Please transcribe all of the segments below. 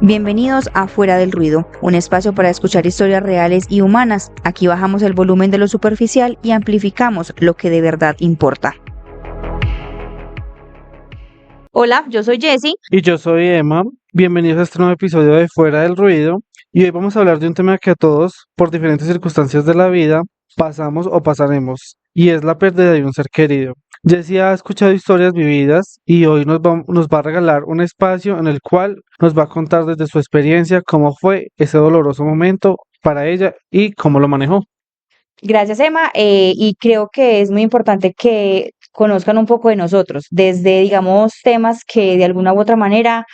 Bienvenidos a Fuera del Ruido, un espacio para escuchar historias reales y humanas. Aquí bajamos el volumen de lo superficial y amplificamos lo que de verdad importa. Hola, yo soy Jessie. Y yo soy Emma. Bienvenidos a este nuevo episodio de Fuera del Ruido. Y hoy vamos a hablar de un tema que a todos, por diferentes circunstancias de la vida, pasamos o pasaremos, y es la pérdida de un ser querido. Jessie ha escuchado historias vividas y hoy nos va a regalar un espacio en el cual nos va a contar desde su experiencia cómo fue ese doloroso momento para ella y cómo lo manejó. Gracias, Emma. Y creo que es muy importante que conozcan un poco de nosotros, desde, digamos, temas que de alguna u otra manera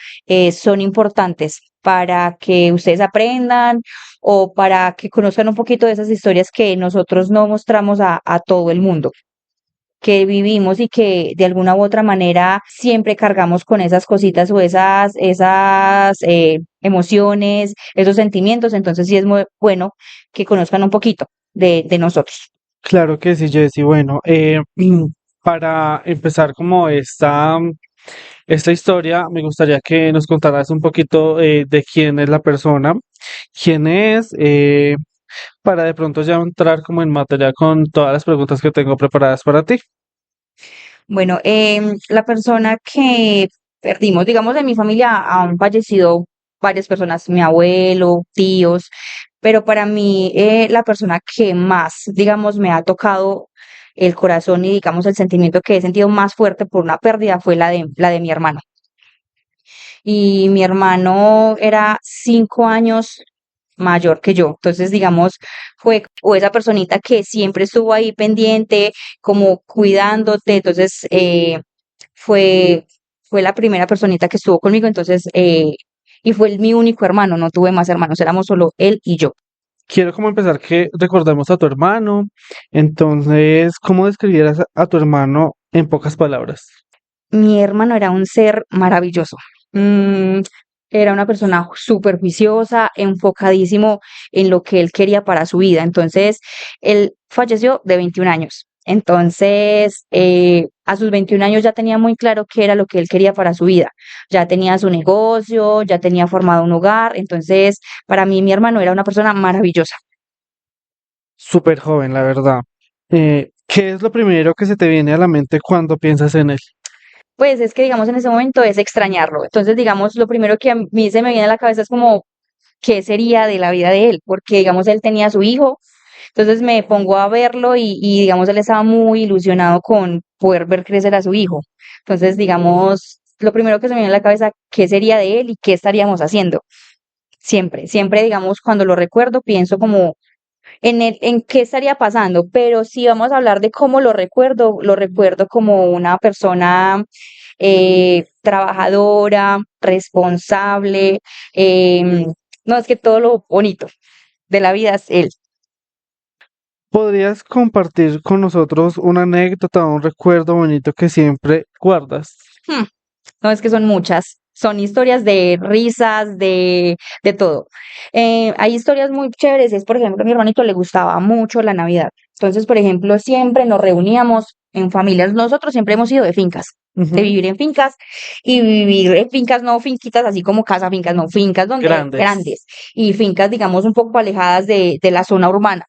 son importantes para que ustedes aprendan o para que conozcan un poquito de esas historias que nosotros no mostramos a todo el mundo, que vivimos y que de alguna u otra manera siempre cargamos con esas cositas o esas emociones, esos sentimientos. Entonces sí es muy bueno que conozcan un poquito de nosotros. Claro que sí, Jessie. Bueno, para empezar como esta historia, me gustaría que nos contaras un poquito de quién es la persona, quién es, para de pronto ya entrar como en materia con todas las preguntas que tengo preparadas para ti. Bueno, la persona que perdimos, digamos, de mi familia han fallecido varias personas, mi abuelo, tíos, pero para mí la persona que más, digamos, me ha tocado el corazón y, digamos, el sentimiento que he sentido más fuerte por una pérdida fue la de mi hermano. Y mi hermano era 5 años mayor que yo. Entonces, digamos, fue o esa personita que siempre estuvo ahí pendiente, como cuidándote. Entonces, fue, fue la primera personita que estuvo conmigo. Entonces, y fue mi único hermano, no tuve más hermanos, éramos solo él y yo. Quiero como empezar que recordemos a tu hermano, entonces, ¿cómo describieras a tu hermano en pocas palabras? Mi hermano era un ser maravilloso. Mm, Era una persona súper juiciosa, enfocadísimo en lo que él quería para su vida. Entonces, él falleció de 21 años. Entonces, a sus 21 años ya tenía muy claro qué era lo que él quería para su vida. Ya tenía su negocio, ya tenía formado un hogar. Entonces, para mí, mi hermano era una persona maravillosa. Súper joven, la verdad. ¿Qué es lo primero que se te viene a la mente cuando piensas en él? Pues es que, digamos, en ese momento es extrañarlo. Entonces, digamos, lo primero que a mí se me viene a la cabeza es como qué sería de la vida de él, porque digamos él tenía a su hijo, entonces me pongo a verlo y digamos él estaba muy ilusionado con poder ver crecer a su hijo. Entonces, digamos, lo primero que se me viene a la cabeza, qué sería de él y qué estaríamos haciendo. Siempre, siempre, digamos, cuando lo recuerdo, pienso como en qué estaría pasando, pero si vamos a hablar de cómo lo recuerdo como una persona trabajadora, responsable, no, es que todo lo bonito de la vida es él. ¿Podrías compartir con nosotros una anécdota o un recuerdo bonito que siempre guardas? Hmm, No, es que son muchas. Son historias de risas, de todo. Hay historias muy chéveres. Es, por ejemplo, a mi hermanito le gustaba mucho la Navidad. Entonces, por ejemplo, siempre nos reuníamos en familias. Nosotros siempre hemos ido de fincas, de Ujú. vivir en fincas y vivir en fincas, no finquitas así como casa fincas, no, fincas donde Grandes. grandes y fincas, digamos, un poco alejadas de la zona urbana.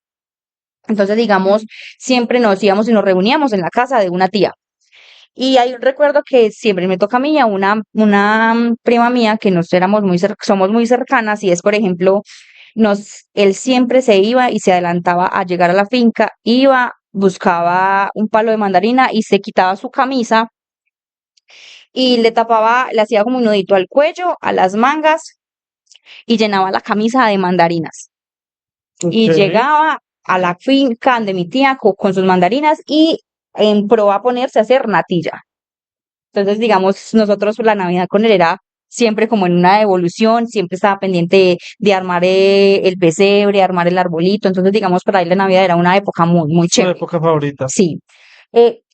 Entonces, digamos, siempre nos íbamos y nos reuníamos en la casa de una tía. Y hay un recuerdo que siempre me toca a mí y a una prima mía que nos éramos somos muy cercanas y es, por ejemplo, él siempre se iba y se adelantaba a llegar a la finca, iba, buscaba un palo de mandarina y se quitaba su camisa y le tapaba, le hacía como un nudito al cuello, a las mangas y llenaba la camisa de mandarinas. Ok. Y llegaba a la finca de mi tía con sus mandarinas y en pro a ponerse a hacer natilla. Entonces, digamos, nosotros la Navidad con él era siempre como en una evolución, siempre estaba pendiente de armar el pesebre, armar el arbolito. Entonces, digamos, para él la Navidad era una época muy, muy Su chévere. época favorita. Sí.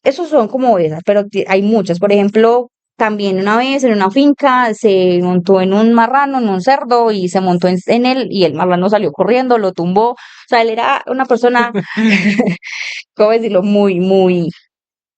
Esos son como esas, pero hay muchas. Por ejemplo, también una vez en una finca se montó en un marrano, en un cerdo, y se montó en él, y el marrano salió corriendo, lo tumbó. O sea, él era una persona, ¿cómo decirlo? Muy, muy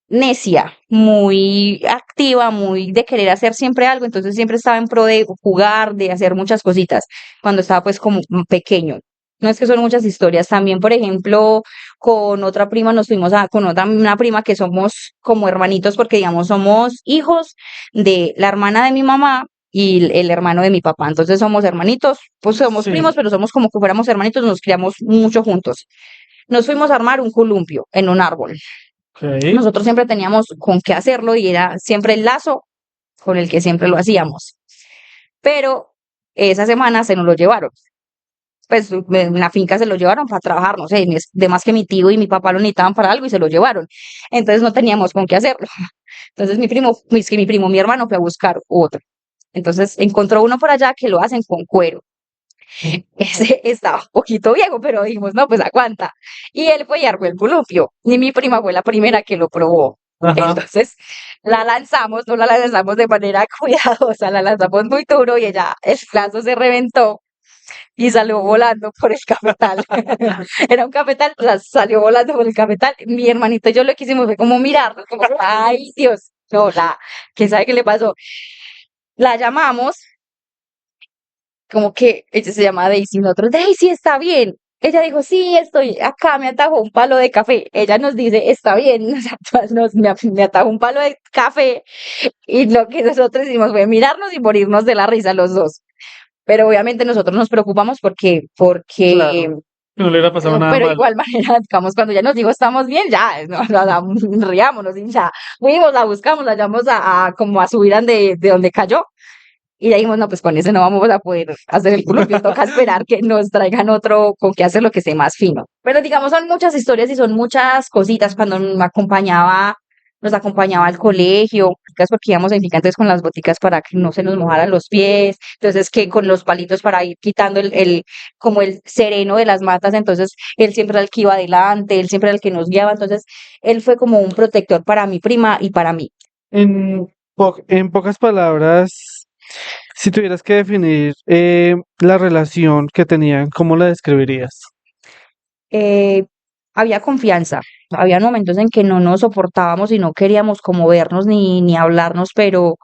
necia, muy activa, muy de querer hacer siempre algo, entonces siempre estaba en pro de jugar, de hacer muchas cositas, cuando estaba pues como pequeño. No es que son muchas historias. También, por ejemplo, con otra prima nos fuimos con otra, una prima que somos como hermanitos, porque digamos somos hijos de la hermana de mi mamá y el hermano de mi papá. Entonces somos hermanitos, pues somos Sí, primos, pero somos como que fuéramos hermanitos, nos criamos mucho juntos. Nos fuimos a armar un columpio en un árbol. ok. Nosotros siempre teníamos con qué hacerlo y era siempre el lazo con el que siempre lo hacíamos. Pero esa semana se nos lo llevaron. Pues en la finca se lo llevaron para trabajar, no sé, de más que mi tío y mi papá lo necesitaban para algo y se lo llevaron. Entonces no teníamos con qué hacerlo. Entonces mi hermano fue a buscar otro. Entonces encontró uno por allá que lo hacen con cuero. Ese estaba un poquito viejo, pero dijimos, no, pues aguanta. Y él fue y armó el columpio. Y mi prima fue la primera que lo probó. Ajá. Entonces la lanzamos, no la lanzamos de manera cuidadosa, la lanzamos muy duro y ella, el lazo se reventó y salió volando por el cafetal. Era un cafetal, o sea, salió volando por el cafetal. Mi hermanito y yo lo que hicimos fue como mirarlo, como, ay Dios, no, quién sabe qué le pasó. La llamamos, como que ella se llama Daisy, nosotros, Daisy, está bien. Ella dijo, sí, estoy acá, me atajó un palo de café. Ella nos dice, está bien, me atajó un palo de café. Y lo que nosotros hicimos fue mirarnos y morirnos de la risa los dos. Pero obviamente nosotros nos preocupamos porque Claro. No le hubiera pasado no, nada pero malo. igual manera, digamos, cuando ya nos dijo estamos bien, ya, no, riámonos, y ya, fuimos, la buscamos, la llamamos como a subir de donde cayó, y ya dijimos, no, pues con ese no vamos a poder hacer el columpio, toca esperar que nos traigan otro con que hacer lo que sea más fino. Pero digamos, son muchas historias y son muchas cositas cuando nos acompañaba al colegio, porque íbamos en picantes con las boticas para que no se nos mojaran los pies, entonces que con los palitos para ir quitando como el sereno de las matas, entonces él siempre era el que iba adelante, él siempre era el que nos guiaba, entonces él fue como un protector para mi prima y para mí. En pocas palabras, si tuvieras que definir la relación que tenían, ¿cómo la describirías? eh, Había confianza. Había momentos en que no nos soportábamos y no queríamos como vernos ni hablarnos, pero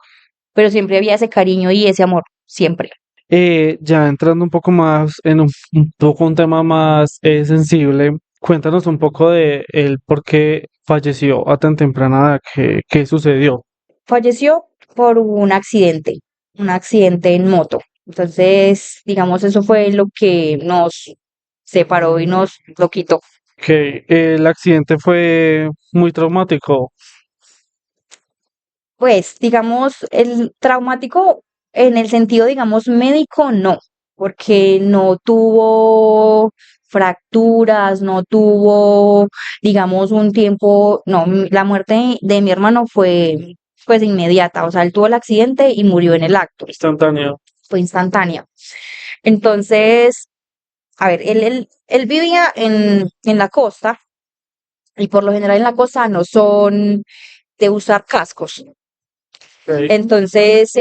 siempre había ese cariño y ese amor, siempre. Ya entrando un poco más en un poco un tema más sensible, cuéntanos un poco de el por qué falleció a tan temprana edad, qué sucedió. Falleció por un accidente en moto. Entonces, digamos, eso fue lo que nos separó y nos lo quitó. Que el accidente fue muy traumático. Pues, digamos, el traumático en el sentido, digamos, médico, no, porque no tuvo fracturas, no tuvo, digamos, un tiempo, no, la muerte de mi hermano fue, pues, inmediata, o sea, él tuvo el accidente y murió en el acto, Instantáneo. fue instantánea. Entonces, a ver, él vivía en la costa y por lo general en la costa no son de usar cascos. Ok. Entonces,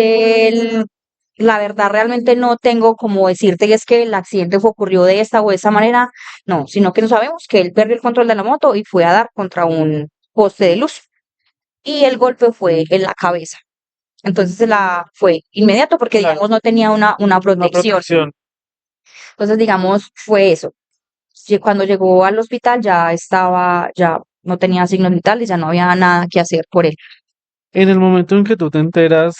la verdad, realmente no tengo como decirte que es que el accidente ocurrió de esta o de esa manera, no, sino que no sabemos que él perdió el control de la moto y fue a dar contra un poste de luz y el golpe fue en la cabeza. Entonces fue inmediato porque, Claro, digamos, no tenía una una protección. protección. Entonces, digamos, fue eso. Cuando llegó al hospital ya no tenía signos vitales, ya no había nada que hacer por él. En el momento en que tú te enteras,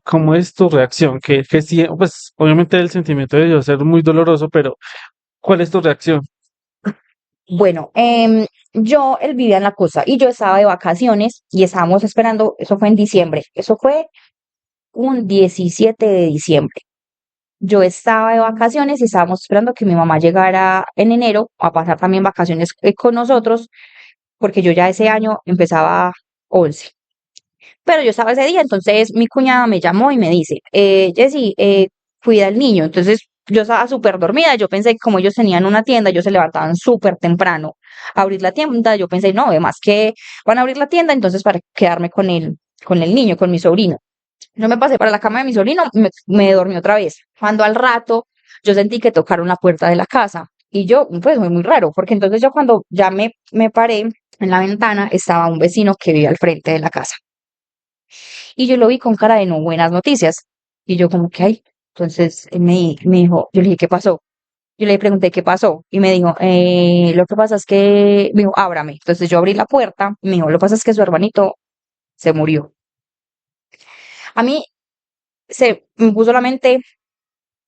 ¿cómo es tu reacción? Pues obviamente el sentimiento debió ser muy doloroso, pero ¿cuál es tu reacción? Bueno, él vivía en la costa y yo estaba de vacaciones y estábamos esperando, eso fue en diciembre, eso fue un 17 de diciembre. Yo estaba de vacaciones y estábamos esperando que mi mamá llegara en enero a pasar también vacaciones con nosotros, porque yo ya ese año empezaba 11. Pero yo estaba ese día, entonces mi cuñada me llamó y me dice, Jessy, cuida al niño. Entonces yo estaba súper dormida, yo pensé que como ellos tenían una tienda, ellos se levantaban súper temprano a abrir la tienda, yo pensé, no, además que van a abrir la tienda, entonces para quedarme con el niño, con mi sobrino. Yo me pasé para la cama de mi sobrino, me dormí otra vez. Cuando al rato yo sentí que tocaron la puerta de la casa y yo, pues fue muy raro, porque entonces yo cuando ya me paré, en la ventana estaba un vecino que vive al frente de la casa. Y yo lo vi con cara de no buenas noticias. Y yo como que, ay, entonces me dijo, yo le dije, ¿qué pasó? Yo le pregunté qué pasó y me dijo, lo que pasa es que, me dijo, ábrame. Entonces yo abrí la puerta y me dijo, lo que pasa es que su hermanito se murió. A mí se me puso la mente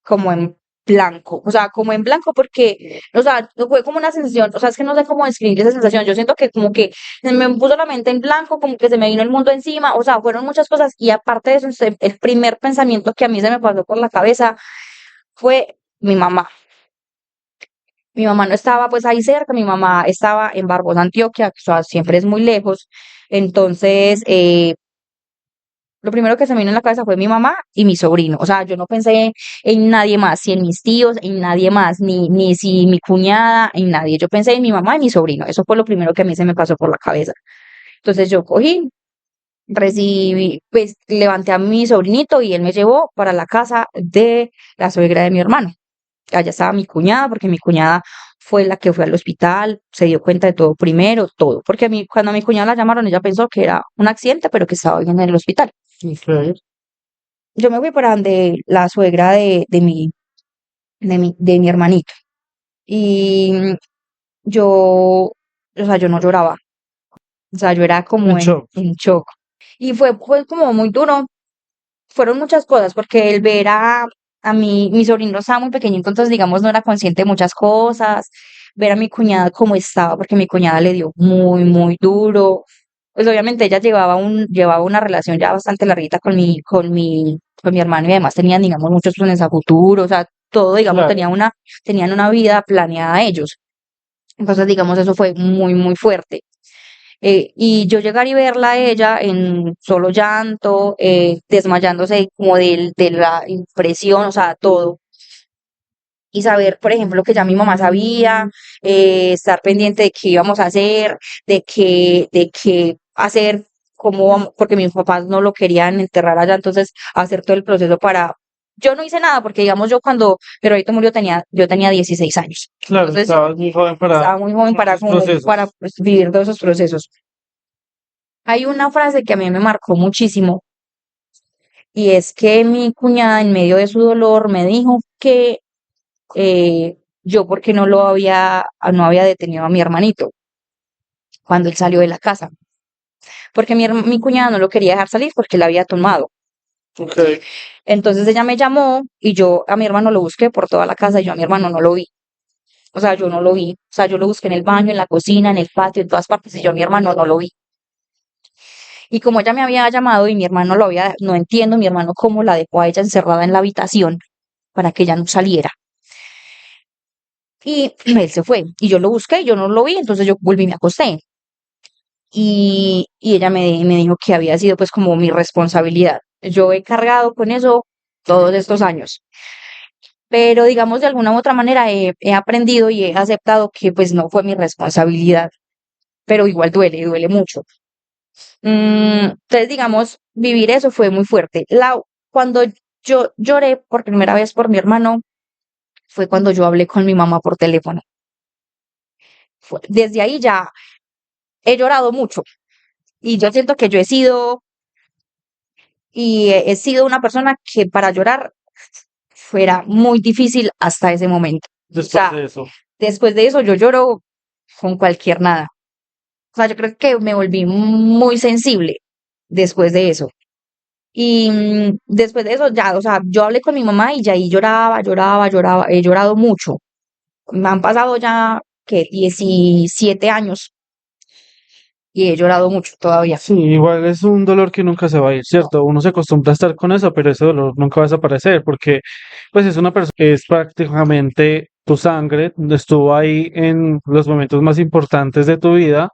como en blanco, o sea, como en blanco porque, o sea, fue como una sensación, o sea, es que no sé cómo describir esa sensación, yo siento que como que se me puso la mente en blanco, como que se me vino el mundo encima, o sea, fueron muchas cosas y aparte de eso, el primer pensamiento que a mí se me pasó por la cabeza fue mi mamá. Mi mamá no estaba pues ahí cerca, mi mamá estaba en Barbosa, Antioquia, o sea, siempre es muy lejos, entonces, lo primero que se me vino en la cabeza fue mi mamá y mi sobrino. O sea, yo no pensé en nadie más, si en mis tíos, en nadie más, ni si mi cuñada, en nadie. Yo pensé en mi mamá y mi sobrino. Eso fue lo primero que a mí se me pasó por la cabeza. Entonces yo cogí, recibí, pues levanté a mi sobrinito y él me llevó para la casa de la suegra de mi hermano. Allá estaba mi cuñada, porque mi cuñada fue la que fue al hospital, se dio cuenta de todo primero, todo. Porque cuando a mi cuñada la llamaron, ella pensó que era un accidente, pero que estaba bien en el hospital. Ok. Yo me fui para donde la suegra de mi hermanito. Y yo, o sea, yo no lloraba. O sea, yo era En como en, shock. en shock. Y fue como muy duro. Fueron muchas cosas, porque el ver a mi sobrino estaba muy pequeñito, entonces, digamos, no era consciente de muchas cosas. Ver a mi cuñada cómo estaba, porque mi cuñada le dio muy, muy duro. Pues obviamente ella llevaba una relación ya bastante larguita con mi hermano y además tenían, digamos, muchos planes a futuro, o sea, todo, digamos, Claro. tenían una vida planeada ellos. Entonces, digamos, eso fue muy, muy fuerte. Y yo llegar y verla a ella en solo llanto, desmayándose como de la impresión, o sea, todo. Y saber, por ejemplo, que ya mi mamá sabía, estar pendiente de qué íbamos a hacer, de qué hacer, porque mis papás no lo querían enterrar allá, entonces hacer todo el proceso para. Yo no hice nada, porque digamos yo cuando mi hermanito murió yo tenía 16 años. Claro, Entonces estabas muy joven para estaba muy joven para, esos como, para procesos. pues, vivir todos esos procesos. Hay una frase que a mí me marcó muchísimo y es que mi cuñada en medio de su dolor me dijo que yo porque no había detenido a mi hermanito cuando él salió de la casa, porque mi cuñada no lo quería dejar salir porque él había tomado. Ok. Entonces ella me llamó y yo a mi hermano lo busqué por toda la casa y yo a mi hermano no lo vi. O sea, yo no lo vi. O sea, yo lo busqué en el baño, en la cocina, en el patio, en todas partes y yo a mi hermano no lo vi. Y como ella me había llamado y mi hermano no entiendo mi hermano cómo la dejó a ella encerrada en la habitación para que ella no saliera. Y él se fue. Y yo lo busqué y yo no lo vi, entonces yo volví y me acosté. Y ella me dijo que había sido pues como mi responsabilidad. Yo he cargado con eso todos estos años. Pero digamos de alguna u otra manera he aprendido y he aceptado que pues no fue mi responsabilidad. Pero igual duele mucho. Entonces, digamos, vivir eso fue muy fuerte. Cuando yo lloré por primera vez por mi hermano, fue cuando yo hablé con mi mamá por teléfono. Desde ahí ya he llorado mucho y yo siento que yo he sido una persona que para llorar fuera muy difícil hasta ese momento. O Después sea, de eso. después de eso yo lloro con cualquier nada. O sea, yo creo que me volví muy sensible después de eso. Y después de eso ya, o sea, yo hablé con mi mamá y ya ahí lloraba, lloraba, lloraba, he llorado mucho. Me han pasado ya, que 17 años y he llorado mucho todavía. Sí, igual es un dolor que nunca se va a ir, ¿cierto? Uno se acostumbra a estar con eso, pero ese dolor nunca va a desaparecer porque pues es una persona que es prácticamente tu sangre, estuvo ahí en los momentos más importantes de tu vida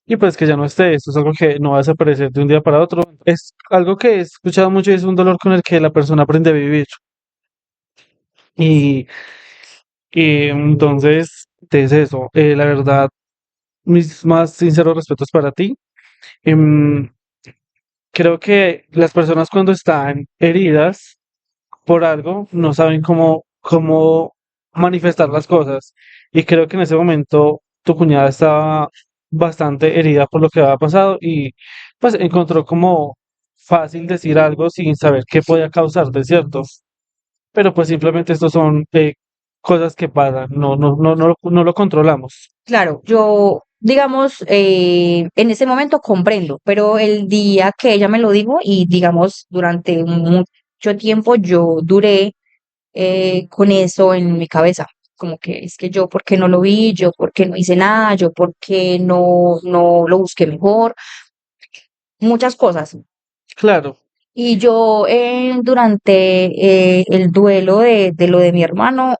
y pues que ya no esté, esto es algo que no va a desaparecer de un día para otro. Es algo que he escuchado mucho y es un dolor con el que la persona aprende a vivir. Y, y entonces, es eso, la verdad, mis más sinceros respetos para ti. Em, Creo que las personas cuando están heridas por algo no saben cómo manifestar las cosas. Y creo que en ese momento tu cuñada estaba bastante herida por lo que había pasado y pues encontró como fácil decir algo sin saber qué podía causarte, ¿cierto? Pero pues simplemente estos son cosas que pasan, no lo controlamos. Claro, yo, digamos, en ese momento comprendo, pero el día que ella me lo dijo y, digamos, durante mucho tiempo yo duré con eso en mi cabeza, como que es que yo, ¿por qué no lo vi? Yo, ¿por qué no hice nada? Yo, ¿por qué no lo busqué mejor? Muchas cosas. Claro, Y yo, durante el duelo de lo de mi hermano,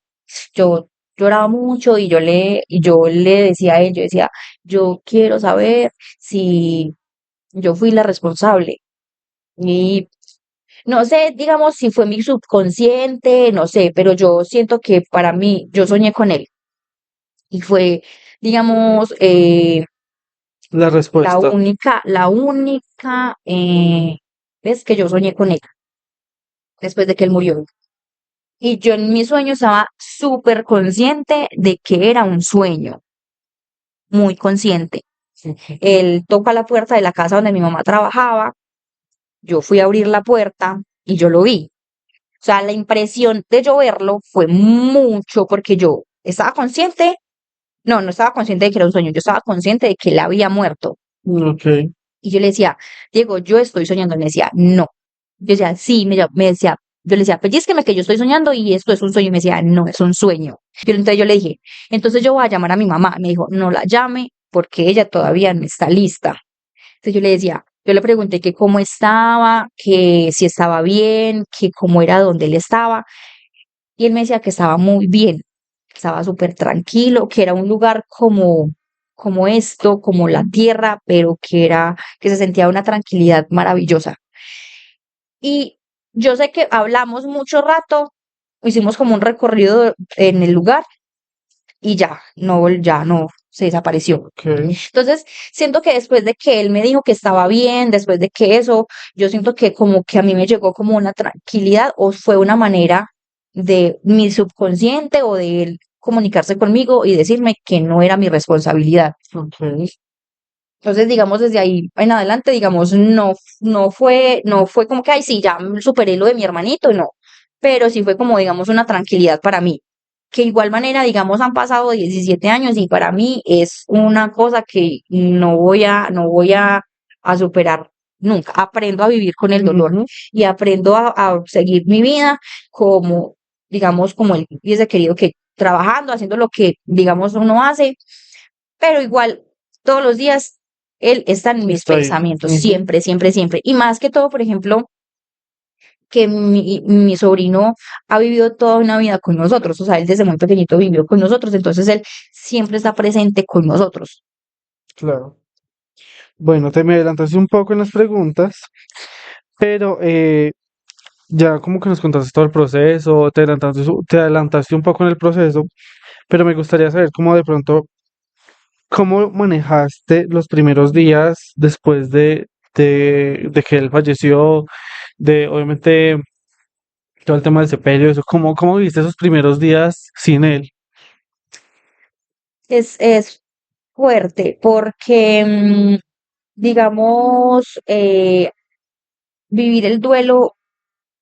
yo lloraba mucho y yo le decía a él, yo decía, yo quiero saber si yo fui la responsable. Y no sé, digamos, si fue mi subconsciente, no sé, pero yo siento que para mí, yo soñé con él y fue, digamos, la respuesta. la única vez que yo soñé con él después de que él murió. Y yo en mi sueño estaba súper consciente de que era un sueño, muy consciente. Él toca la puerta de la casa donde mi mamá trabajaba, yo fui a abrir la puerta y yo lo vi. O sea, la impresión de yo verlo fue mucho porque yo estaba consciente, no estaba consciente de que era un sueño, yo estaba consciente de que él había muerto. Ok, Y yo le decía, Diego, yo estoy soñando. Él me decía, no. Yo decía, sí, me decía, yo le decía, pellizqueme que yo estoy soñando y esto es un sueño. Y me decía, no, es un sueño. Entonces yo le dije, entonces yo voy a llamar a mi mamá. Me dijo, no la llame porque ella todavía no está lista. Entonces yo le decía, yo le pregunté que cómo estaba, que si estaba bien, que cómo era donde él estaba. Y él me decía que estaba muy bien, que estaba súper tranquilo, que era un lugar como esto, como la tierra, pero que se sentía una tranquilidad maravillosa. Y yo sé que hablamos mucho rato, hicimos como un recorrido en el lugar y ya no, se desapareció. ok. Entonces, siento que después de que él me dijo que estaba bien, después de que eso, yo siento que como que a mí me llegó como una tranquilidad o fue una manera de mi subconsciente o de él comunicarse conmigo y decirme que no era mi responsabilidad. Ok. Entonces, digamos, desde ahí en adelante, digamos, no fue como que, ay, sí, ya superé lo de mi hermanito, no, pero sí fue como, digamos, una tranquilidad para mí, que igual manera, digamos, han pasado 17 años y para mí es una cosa que no voy a superar nunca. Aprendo a vivir con el dolor Ujú. y aprendo a seguir mi vida como, digamos, como él hubiese querido que trabajando, haciendo lo que, digamos, uno hace, pero igual todos los días él está en mis Está ahí. pensamientos, Ujú. siempre, siempre, siempre. Y más que todo, por ejemplo, que mi sobrino ha vivido toda una vida con nosotros, o sea, él desde muy pequeñito vivió con nosotros, entonces él siempre está presente con nosotros. Claro. Bueno, te me adelantaste un poco en las preguntas, pero ya como que nos contaste todo el proceso, te adelantaste un poco en el proceso, pero me gustaría saber cómo de pronto, cómo manejaste los primeros días después de que él falleció, de obviamente todo el tema del sepelio, eso, cómo viviste esos primeros días sin él. Es fuerte porque, digamos, vivir el duelo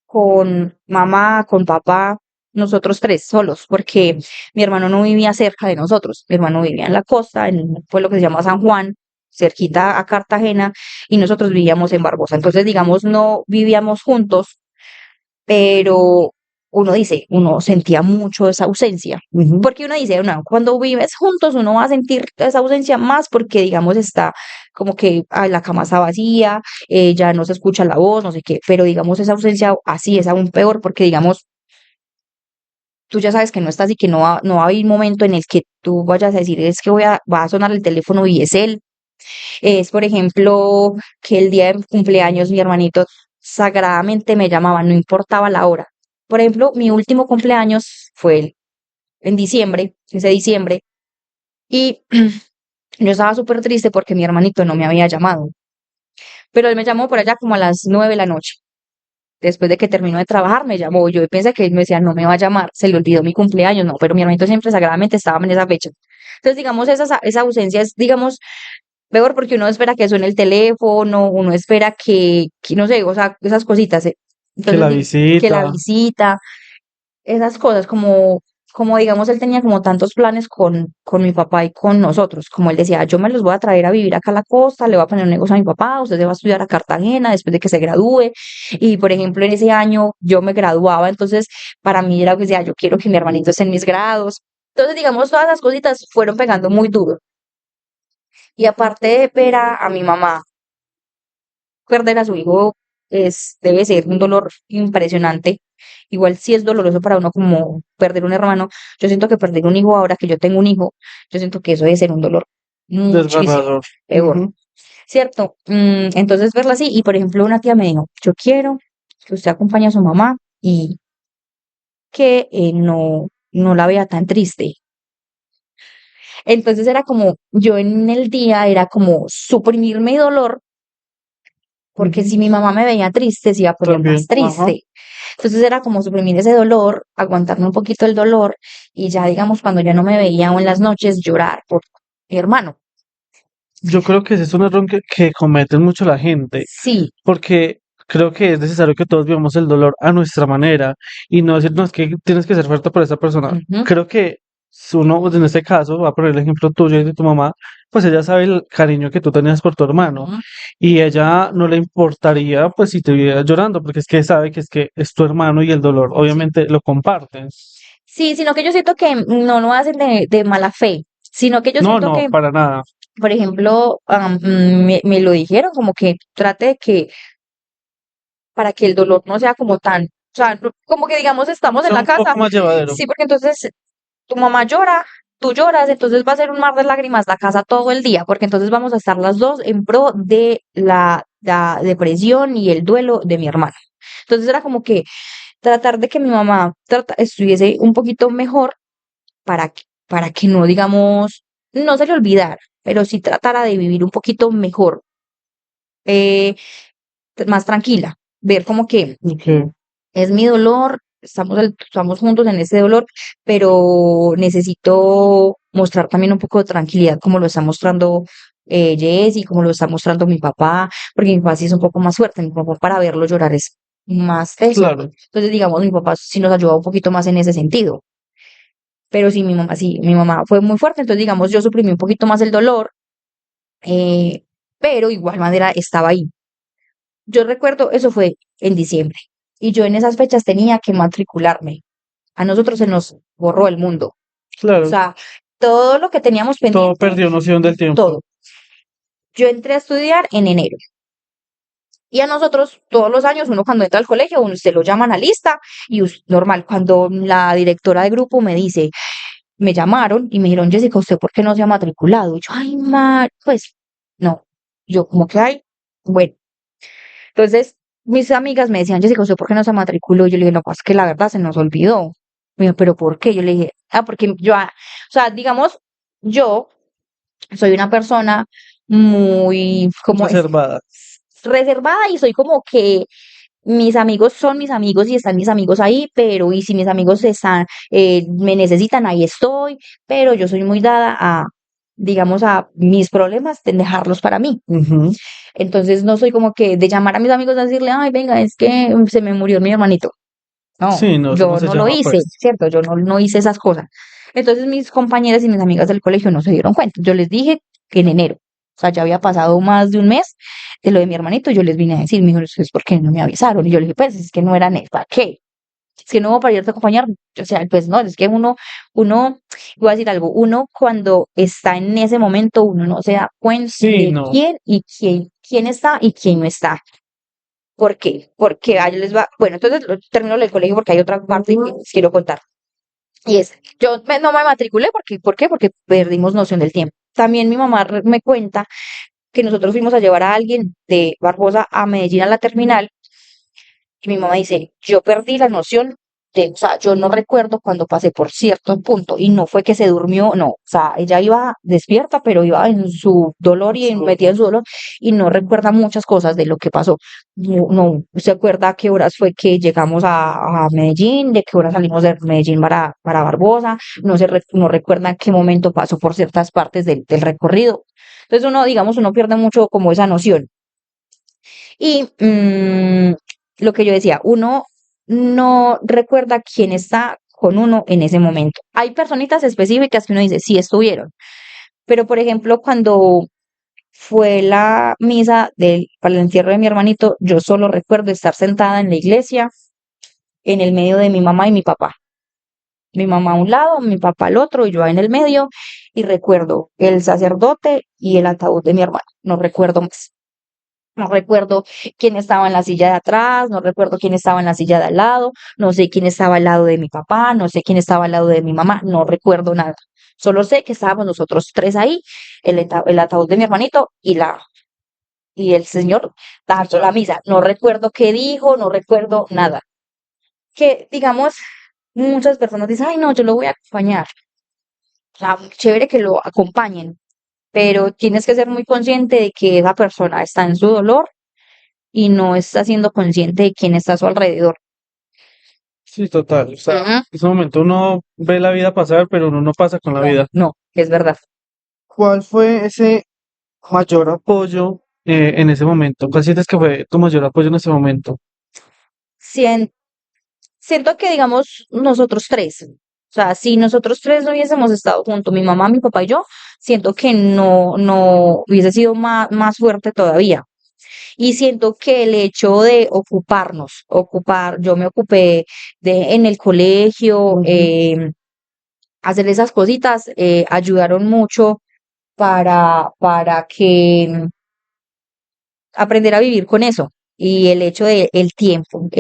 con mamá, con papá, nosotros tres solos, porque mi hermano no vivía cerca de nosotros, mi hermano vivía en la costa, en un pueblo que se llama San Juan, cerquita a Cartagena, y nosotros vivíamos en Barbosa. Entonces, digamos, no vivíamos juntos, pero uno sentía mucho esa ausencia. Ujú. Porque uno dice, no, cuando vives juntos uno va a sentir esa ausencia más porque, digamos, está como que la cama está vacía, ya no se escucha la voz, no sé qué, pero digamos, esa ausencia así es aún peor porque, digamos, tú ya sabes que no estás y que no va a haber un momento en el que tú vayas a decir, es que va a sonar el teléfono y es él. Es, por ejemplo, que el día de mi cumpleaños mi hermanito sagradamente me llamaba, no importaba la hora. Por ejemplo, mi último cumpleaños fue en diciembre, 15 de diciembre, y yo estaba súper triste porque mi hermanito no me había llamado, pero él me llamó por allá como a las 9 de la noche. Después de que terminó de trabajar, me llamó. Yo pensé que él me decía, no me va a llamar, se le olvidó mi cumpleaños, no, pero mi hermanito siempre sagradamente estaba en esa fecha. Entonces, digamos, esa ausencia es, digamos, peor porque uno espera que suene el teléfono, uno espera que no sé, o sea, esas cositas. Que Entonces, la que la visita. visita, esas cosas, como digamos, él tenía como tantos planes con mi papá y con nosotros, como él decía, yo me los voy a traer a vivir acá a la costa, le voy a poner un negocio a mi papá, usted se va a estudiar a Cartagena después de que se gradúe, y por ejemplo, en ese año yo me graduaba, entonces para mí era que decía, yo quiero que mi hermanito esté en mis grados. Entonces, digamos, todas las cositas fueron pegando muy duro. Y aparte de ver a mi mamá perder a su hijo debe ser un dolor impresionante. Igual si es doloroso para uno como perder un hermano, yo siento que perder un hijo ahora que yo tengo un hijo, yo siento que eso debe ser un dolor muchísimo Desgarrador. peor, Ujú. ¿cierto? Entonces verla así, y por ejemplo una tía me dijo, yo quiero que usted acompañe a su mamá y que no la vea tan triste. Entonces era como, yo en el día era como suprimir mi dolor porque Ujú. si mi mamá me veía triste, se iba a poner más También, ajá. triste. Entonces era como suprimir ese dolor, aguantarme un poquito el dolor y ya digamos cuando ya no me veía o en las noches llorar por mi hermano. Yo creo que ese es un error que cometen mucho la gente, Sí, porque creo que es necesario que todos vivamos el dolor a nuestra manera y no decir, no, es que tienes que ser fuerte por esa persona. ujú, Creo que si uno, pues, en este caso, va a poner el ejemplo tuyo y de tu mamá, pues ella sabe el cariño que tú tenías por tu hermano ujú. y ella no le importaría, pues, si te viera llorando, porque es que sabe que es tu hermano y el dolor, Sí. obviamente, lo comparten. Sí, sino que yo siento que no lo hacen de mala fe, sino que yo No, siento no, que, para nada. por ejemplo, me lo dijeron como que trate de que para que el dolor no sea como tan, o sea, como que digamos estamos en Sea la un casa, poco más llevadero. sí, porque entonces tu mamá llora, tú lloras, entonces va a ser un mar de lágrimas la casa todo el día, porque entonces vamos a estar las dos en pro de la depresión y el duelo de mi hermana. Entonces era como que tratar de que mi mamá estuviese un poquito mejor para que no, digamos, no se le olvidara, pero sí tratara de vivir un poquito mejor, eh, más tranquila, ver como que Ok. es mi dolor, estamos juntos en ese dolor, pero necesito mostrar también un poco de tranquilidad, como lo está mostrando Jessy, como lo está mostrando mi papá, porque mi papá sí es un poco más fuerte, mi papá para verlo llorar es más teso. Claro. Entonces, digamos, mi papá sí nos ayuda un poquito más en ese sentido. Pero sí, mi mamá fue muy fuerte, entonces, digamos, yo suprimí un poquito más el dolor, eh, pero igual manera estaba ahí. Yo recuerdo, eso fue en diciembre, y yo en esas fechas tenía que matricularme. A nosotros se nos borró el mundo. O Claro, sea, todo lo que teníamos todo pendiente, perdió noción del tiempo. todo. Yo entré a estudiar en enero. Y a nosotros, todos los años, uno cuando entra al colegio, uno se lo llaman a lista y normal, cuando la directora de grupo me dice, me llamaron y me dijeron, Jessica, ¿usted por qué no se ha matriculado? Y yo, ay, pues, no. Yo, como que, ay, bueno. Entonces, mis amigas me decían, Jessica, ¿usted por qué no se matriculó? Y yo le dije, no, pues que la verdad se nos olvidó. Me dijo, ¿pero por qué? Yo le dije, porque yo, o sea, digamos, yo soy una persona muy, como es, Reservada. reservada y soy como que mis amigos son mis amigos y están mis amigos ahí, pero y si mis amigos están, me necesitan, ahí estoy, pero yo soy muy dada a, digamos, a mis problemas, de dejarlos para mí. Ujú. Entonces no soy como que de llamar a mis amigos a decirle, ay, venga, es que se me murió mi hermanito. No, Sí, no, eso no yo se no lo llama hice, pues. ¿cierto? Yo no hice esas cosas. Entonces mis compañeras y mis amigas del colegio no se dieron cuenta. Yo les dije que en enero, o sea, ya había pasado más de un mes de lo de mi hermanito, yo les vine a decir, me dijo, es porque no me avisaron. Y yo le dije, pues es que no era ¿para qué? Es que no hubo para irte a acompañar. O sea, pues no, es que uno, voy a decir algo, uno cuando está en ese momento, uno no se da cuenta Sí, de no. quién está y quién no está. ¿Por qué? Porque a ellos les va, bueno, entonces termino el colegio porque hay otra parte que les quiero contar. Y es, no me matriculé porque, ¿por qué? Porque perdimos noción del tiempo. También mi mamá me cuenta que nosotros fuimos a llevar a alguien de Barbosa a Medellín a la terminal y mi mamá dice, yo perdí la noción O sea, yo no recuerdo cuando pasé por cierto punto y no fue que se durmió, no, o sea, ella iba despierta, pero iba en su dolor y metida en su dolor y no recuerda muchas cosas de lo que pasó. No, no se acuerda a qué horas fue que llegamos a Medellín, de qué horas salimos de Medellín para Barbosa, no recuerda en qué momento pasó por ciertas partes del recorrido. Entonces uno, digamos, uno pierde mucho como esa noción. Y lo que yo decía, uno no recuerda quién está con uno en ese momento. Hay personitas específicas que uno dice, sí estuvieron, pero por ejemplo, cuando fue la misa para el entierro de mi hermanito, yo solo recuerdo estar sentada en la iglesia en el medio de mi mamá y mi papá. Mi mamá a un lado, mi papá al otro y yo en el medio, y recuerdo el sacerdote y el ataúd de mi hermano. No recuerdo más. No recuerdo quién estaba en la silla de atrás, no recuerdo quién estaba en la silla de al lado, no sé quién estaba al lado de mi papá, no sé quién estaba al lado de mi mamá, no recuerdo nada. Solo sé que estábamos nosotros tres ahí, el ataúd de mi hermanito y el señor dando la misa. No recuerdo qué dijo, no recuerdo nada. Que digamos, muchas personas dicen, ay no, yo lo voy a acompañar. O sea, chévere que lo acompañen, pero tienes que ser muy consciente de que esa persona está en su dolor y no está siendo consciente de quién está a su alrededor. Sí, total. O sea, Ujú. en ese momento uno ve la vida pasar, pero uno no pasa con la No, vida. no, es verdad. ¿Cuál fue ese mayor apoyo en ese momento? ¿Cuál sientes que fue tu mayor apoyo en ese momento? Sien- Siento que, digamos, nosotros tres, o sea, si nosotros tres no hubiésemos estado juntos, mi mamá, mi papá y yo, siento que no hubiese sido más fuerte todavía. Y siento que el hecho de yo me ocupé en el colegio, hacer esas cositas, ayudaron mucho para que aprender a vivir con eso. Y el hecho de el tiempo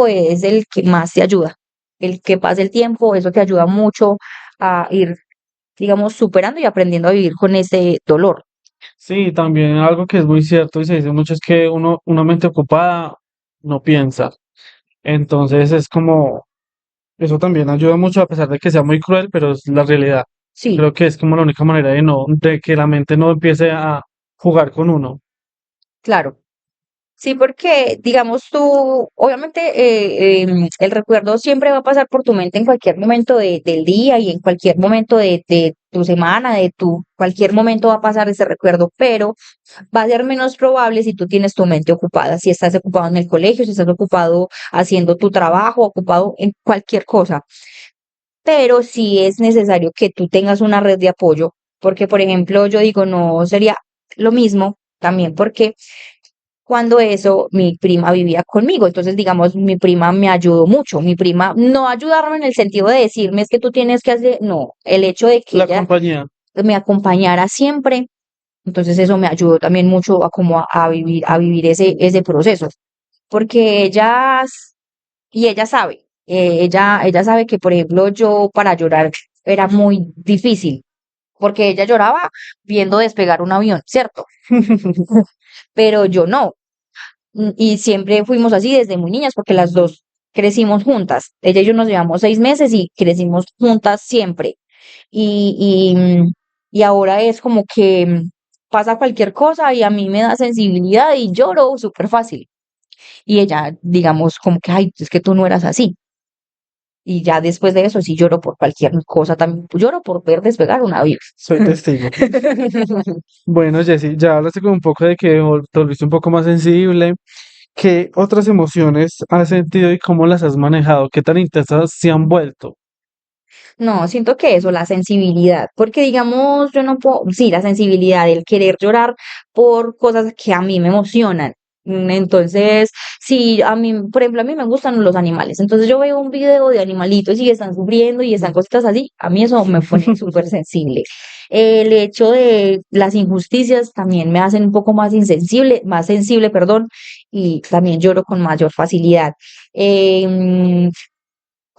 es el que más te ayuda. El que pase el tiempo, eso te ayuda mucho a ir, digamos, superando y aprendiendo a vivir con ese dolor. Sí, también algo que es muy cierto y se dice mucho es que una mente ocupada no piensa. Entonces es como, eso también ayuda mucho a pesar de que sea muy cruel, pero es la realidad. Sí, Creo que es como la única manera de que la mente no empiece a jugar con uno. claro. Sí, porque, digamos, tú, obviamente, el recuerdo siempre va a pasar por tu mente en cualquier momento del día y en cualquier momento de tu semana, cualquier momento va a pasar ese recuerdo, pero va a ser menos probable si tú tienes tu mente ocupada, si estás ocupado en el colegio, si estás ocupado haciendo tu trabajo, ocupado en cualquier cosa. Pero sí es necesario que tú tengas una red de apoyo, porque, por ejemplo, yo digo, no sería lo mismo también porque cuando eso mi prima vivía conmigo. Entonces, digamos, mi prima me ayudó mucho. Mi prima no ayudarme en el sentido de decirme es que tú tienes que hacer, no, el hecho de que La ella compañía. me acompañara siempre, entonces eso me ayudó también mucho a vivir ese proceso. Porque y ella sabe, ella sabe que, por ejemplo, yo para llorar era muy difícil, porque ella lloraba viendo despegar un avión, ¿cierto? Pero yo no. Y siempre fuimos así desde muy niñas porque las dos crecimos juntas. Ella y yo nos llevamos 6 meses y crecimos juntas siempre. Y ahora es como que pasa cualquier cosa y a mí me da sensibilidad y lloro súper fácil. Y ella, digamos, como que, ay, es que tú no eras así. Y ya después de eso sí lloro por cualquier cosa, también lloro por ver despegar un avión. Soy testigo. Bueno, Jessy, ya hablaste como un poco de que te volviste un poco más sensible. ¿Qué otras emociones has sentido y cómo las has manejado? ¿Qué tan intensas se han vuelto? No, siento que eso, la sensibilidad, porque digamos, yo no puedo, sí, la sensibilidad, el querer llorar por cosas que a mí me emocionan. Entonces, si a mí, por ejemplo, a mí me gustan los animales, entonces yo veo un video de animalitos y están sufriendo y están cositas así, a mí eso me pone súper sensible. El hecho de las injusticias también me hacen un poco más sensible, perdón, y también lloro con mayor facilidad.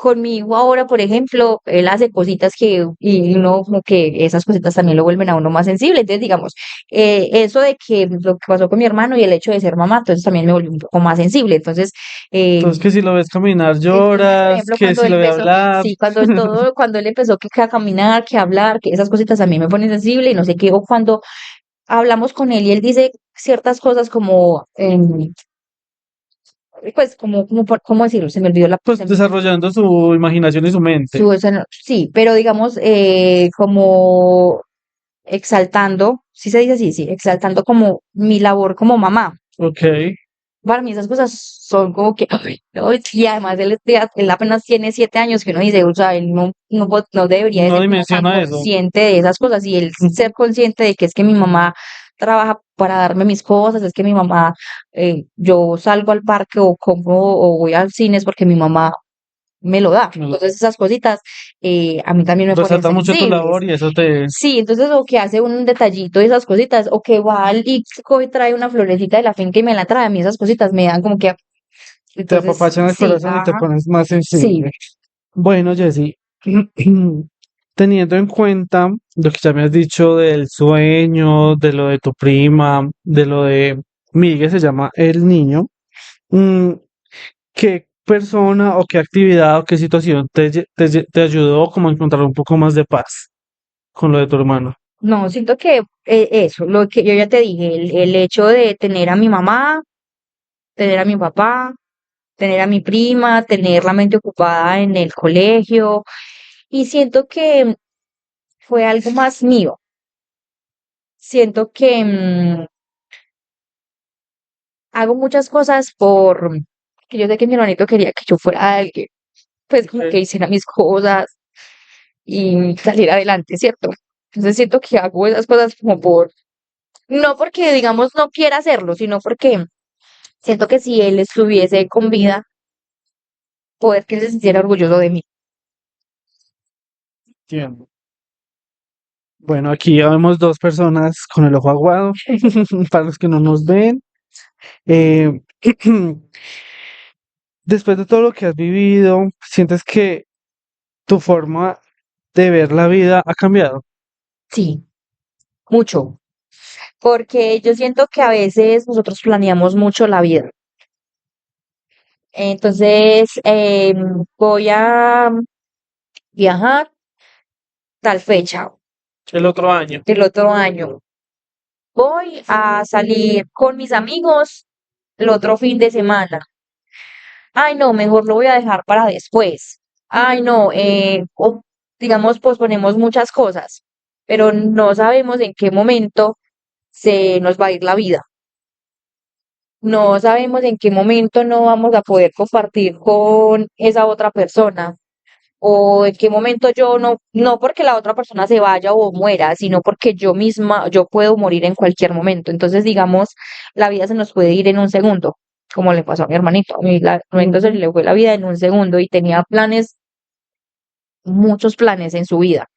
con mi hijo ahora, por ejemplo, él hace cositas y uno como que esas cositas también lo vuelven a uno más sensible. Entonces, digamos, eso de que lo que pasó con mi hermano y el hecho de ser mamá, entonces también me volvió un poco más sensible. Eh, Entonces, que si lo ves caminar entonces, por lloras, ejemplo, que cuando si él lo ve empezó, hablar. sí, cuando él empezó que a caminar, que a hablar, que esas cositas a mí me ponen sensible y no sé qué, o cuando hablamos con él y él dice ciertas cosas como, pues, ¿cómo decirlo? Se me olvidó Pues desarrollando su imaginación y su mente. sí, pero digamos, como exaltando, sí se dice así, sí, exaltando como mi labor como mamá. Ok, Para mí esas cosas son como que, ay, no, y además él apenas tiene 7 años, que uno dice, o sea, él no debería de no ser como tan dimensiona eso. consciente de esas cosas y él ser consciente de que es que mi mamá trabaja para darme mis cosas, es que mi mamá, yo salgo al parque o compro o voy al cine es porque mi mamá me lo da. No, Entonces esas cositas a mí también me ponen resalta mucho tu sensibles. labor y eso te, Sí, entonces o que hace un detallito de esas cositas, o que y coge y trae una florecita de la finca y me la trae, a mí esas cositas me dan como que, te entonces, apapachan el sí, corazón y te ajá, pones más sí, sensible. Bueno, Jessy, teniendo en cuenta lo que ya me has dicho del sueño, de lo de tu prima, de lo de Miguel, se llama el niño, mm, ¿qué persona o qué actividad o qué situación te ayudó como a encontrar un poco más de paz con lo de tu hermano? no, siento que eso, lo que yo ya te dije, el hecho de tener a mi mamá, tener a mi papá, tener a mi prima, tener la mente ocupada en el colegio, y siento que fue algo más mío, siento que hago muchas cosas que yo sé que mi hermanito quería que yo fuera alguien, pues como que Ok. hiciera mis cosas y salir adelante, ¿cierto? Entonces siento que hago esas cosas no porque digamos no quiera hacerlo, sino porque siento que si él estuviese con vida, poder que él se sintiera orgulloso de mí. Entiendo. Bueno, aquí ya vemos dos personas con el ojo aguado, para los que no nos ven. Eh, después de todo lo que has vivido, ¿sientes que tu forma de ver la vida ha cambiado? Sí, mucho, porque yo siento que a veces nosotros planeamos mucho la vida. Entonces, voy a viajar tal fecha, El otro año. el otro año. Voy a salir con mis amigos el otro fin de semana. Ay, no, mejor lo voy a dejar para después. Ay, no, digamos, posponemos muchas cosas, pero no sabemos en qué momento se nos va a ir la vida. No sabemos en qué momento no vamos a poder compartir con esa otra persona o en qué momento yo no porque la otra persona se vaya o muera, sino porque yo misma, yo puedo morir en cualquier momento. Entonces, digamos, la vida se nos puede ir en un segundo, como le pasó a mi hermanito. A mí entonces Ujú. le fue la vida en un segundo y tenía planes, muchos planes en su vida,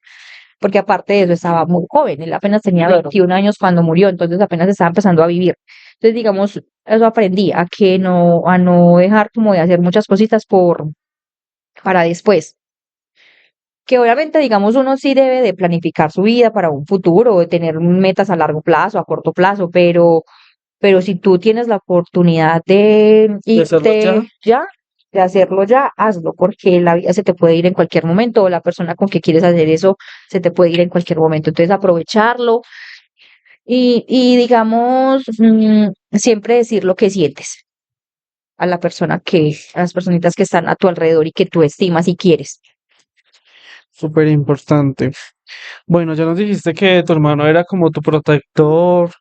porque aparte de eso estaba muy joven, él apenas tenía 21 años cuando murió, entonces apenas estaba empezando a vivir. Entonces, digamos, eso aprendí, a no dejar como de hacer muchas cositas para después. Que obviamente, digamos, uno sí debe de planificar su vida para un futuro, de tener metas a largo plazo, a corto plazo, pero si tú tienes la oportunidad de De hacerlo ya. irte ya, de hacerlo ya, hazlo, porque la vida se te puede ir en cualquier momento, o la persona con que quieres hacer eso se te puede ir en cualquier momento. Entonces, aprovecharlo y digamos, siempre decir lo que sientes a las personitas que están a tu alrededor y que tú estimas y quieres. Súper importante. Bueno, ya nos dijiste que tu hermano era como tu protector,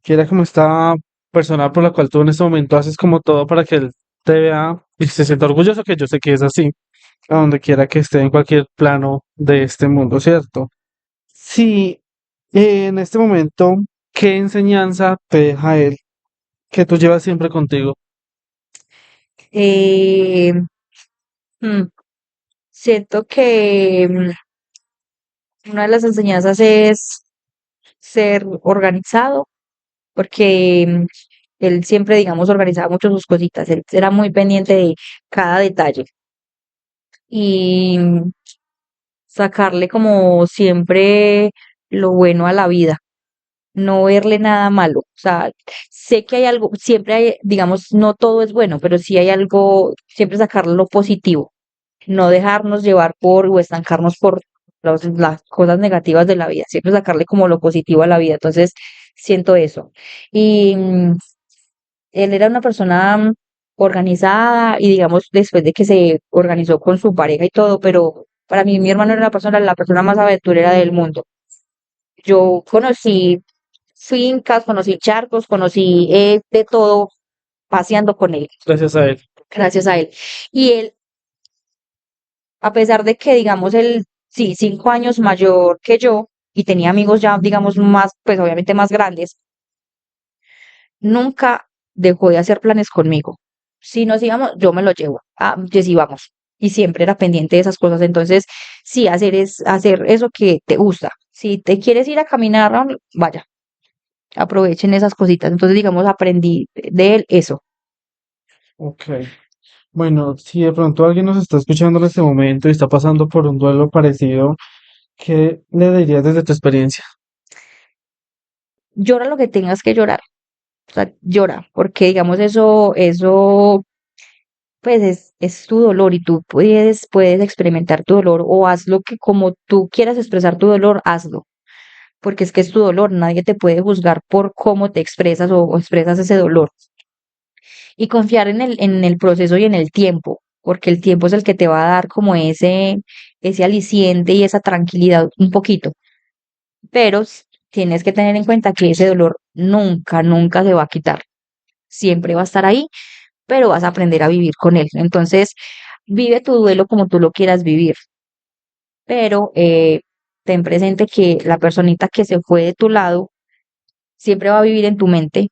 que era como esta persona por la cual tú en este momento haces como todo para que él te vea y se sienta orgulloso, que yo sé que es así, a donde quiera que esté en cualquier plano de este mundo, ¿cierto? Sí, en este momento, ¿qué enseñanza te deja él que tú llevas siempre contigo? Eh, mm, Siento que una de las enseñanzas es ser organizado, porque él siempre, digamos, organizaba mucho sus cositas, él era muy pendiente de cada detalle. y sacarle como siempre lo bueno a la vida, no verle nada malo. O sea, sé que hay algo, siempre hay, digamos, no todo es bueno, pero sí hay algo, siempre sacarle lo positivo, no dejarnos llevar por o estancarnos por las cosas negativas de la vida, siempre sacarle como lo positivo a la vida. Entonces, siento eso. Y él era una persona organizada y digamos, después de que se organizó con su pareja y todo, pero para mí mi hermano era la persona más aventurera del mundo. Yo conocí fincas, conocí charcos, conocí de todo paseando con él, Gracias a él. gracias a él. Y él, a pesar de que, digamos, él, sí, 5 años mayor que yo y tenía amigos ya, digamos, más, pues obviamente más grandes, nunca dejó de hacer planes conmigo. Si nos íbamos, yo me lo llevo. Ah, sí, vamos. Y siempre era pendiente de esas cosas. Entonces, sí, hacer eso que te gusta. Si te quieres ir a caminar, vaya, aprovechen esas cositas. Entonces, digamos, aprendí de él eso. Ok. Bueno, si de pronto alguien nos está escuchando en este momento y está pasando por un duelo parecido, ¿qué le dirías desde tu experiencia? Llora lo que tengas que llorar. O sea, llora, porque digamos pues es tu dolor y tú puedes experimentar tu dolor o hazlo que como tú quieras expresar tu dolor, hazlo. Porque es que es tu dolor, nadie te puede juzgar por cómo te expresas o expresas ese dolor. Y confiar en el proceso y en el tiempo, porque el tiempo es el que te va a dar como ese aliciente y esa tranquilidad un poquito. Pero tienes que tener en cuenta que ese dolor nunca, nunca se va a quitar. Siempre va a estar ahí, pero vas a aprender a vivir con él. Entonces, vive tu duelo como tú lo quieras vivir, pero ten presente que la personita que se fue de tu lado siempre va a vivir en tu mente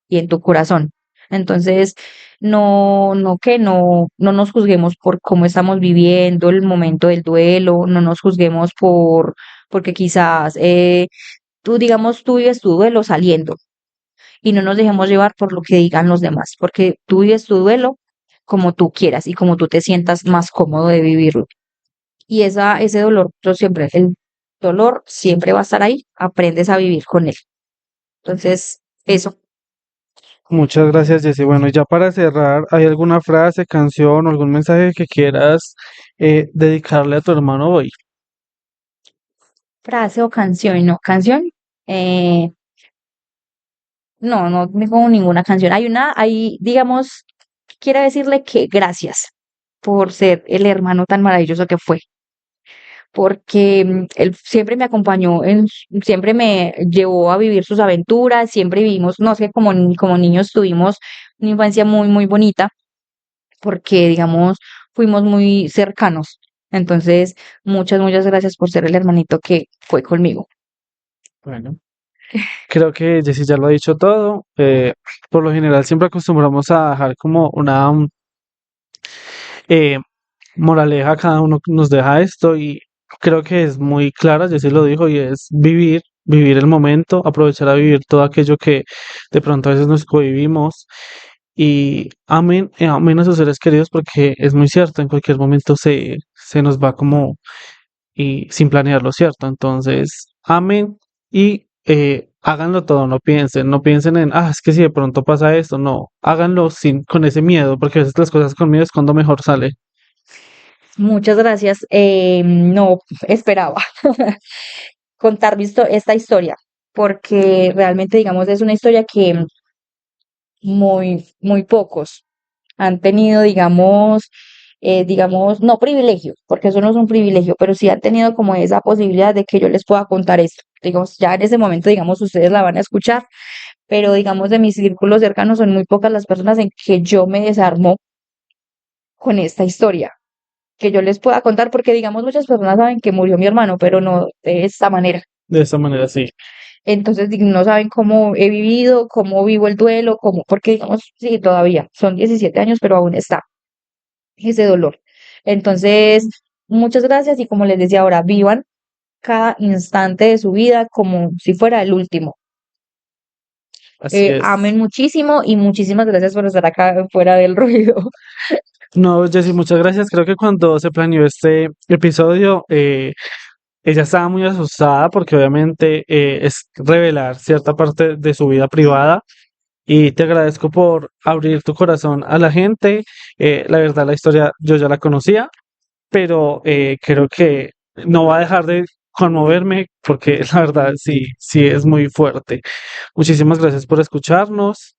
y en tu corazón. Entonces, no nos juzguemos por cómo estamos viviendo el momento del duelo, no nos juzguemos porque quizás tú vives tu duelo saliendo y no nos dejemos llevar por lo que digan los demás, porque tú vives tu duelo como tú quieras y como tú te sientas más cómodo de vivirlo. Y ese dolor, el dolor siempre va a estar ahí, aprendes a vivir con él. Entonces, eso. Muchas gracias, Jessy. Bueno, ya para cerrar, ¿hay alguna frase, canción o algún mensaje que quieras dedicarle a tu hermano hoy? Frase o canción, no, canción. Eh, no me pongo ninguna canción. Digamos, quiero decirle que gracias por ser el hermano tan maravilloso que fue, porque él siempre me acompañó, siempre me llevó a vivir sus aventuras, siempre vivimos, no sé, como niños tuvimos una infancia muy, muy bonita, porque, digamos, fuimos muy cercanos. Entonces, muchas, muchas gracias por ser el hermanito que fue conmigo. Bueno, creo que Jessy ya lo ha dicho todo. Por lo general siempre acostumbramos a dejar como una eh, moraleja, cada uno nos deja esto y creo que es muy clara, Jessy lo dijo, y es vivir, vivir el momento, aprovechar a vivir todo aquello que de pronto a veces nos cohibimos y amen a sus seres queridos porque es muy cierto, en cualquier momento se nos va como y sin planearlo, ¿cierto? Entonces, amen y háganlo todo, no piensen en, es que si de pronto pasa esto, no, háganlo con ese miedo, porque a veces las cosas con miedo es cuando mejor sale. Muchas gracias. No esperaba contar esta historia, porque realmente, digamos, es una historia que muy, muy pocos han tenido, digamos, no privilegio, porque eso no es un privilegio, pero sí han tenido como esa posibilidad de que yo les pueda contar esto. Digamos, ya en ese momento, digamos, ustedes la van a escuchar, pero digamos, de mis círculos cercanos son muy pocas las personas en que yo me desarmo con esta historia, que yo les pueda contar, porque digamos, muchas personas saben que murió mi hermano, pero no de esta manera. De esa manera, sí. Entonces, no saben cómo he vivido, cómo vivo el duelo, porque digamos, sí, todavía son 17 años, pero aún está ese dolor. Entonces, muchas gracias y como les decía ahora, vivan cada instante de su vida como si fuera el último. Así es. Amen muchísimo y muchísimas gracias por estar acá fuera del ruido. No, Jessy, muchas gracias. Creo que cuando se planeó este episodio, ella estaba muy asustada porque obviamente es revelar cierta parte de su vida privada y te agradezco por abrir tu corazón a la gente. La verdad, la historia yo ya la conocía, pero creo que no va a dejar de conmoverme porque la verdad sí, sí es muy fuerte. Muchísimas gracias por escucharnos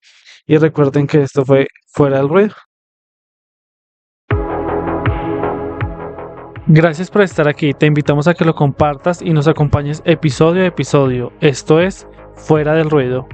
y recuerden que esto fue Fuera del Ruido. Gracias por estar aquí. Te invitamos a que lo compartas y nos acompañes episodio a episodio. Esto es Fuera del Ruido.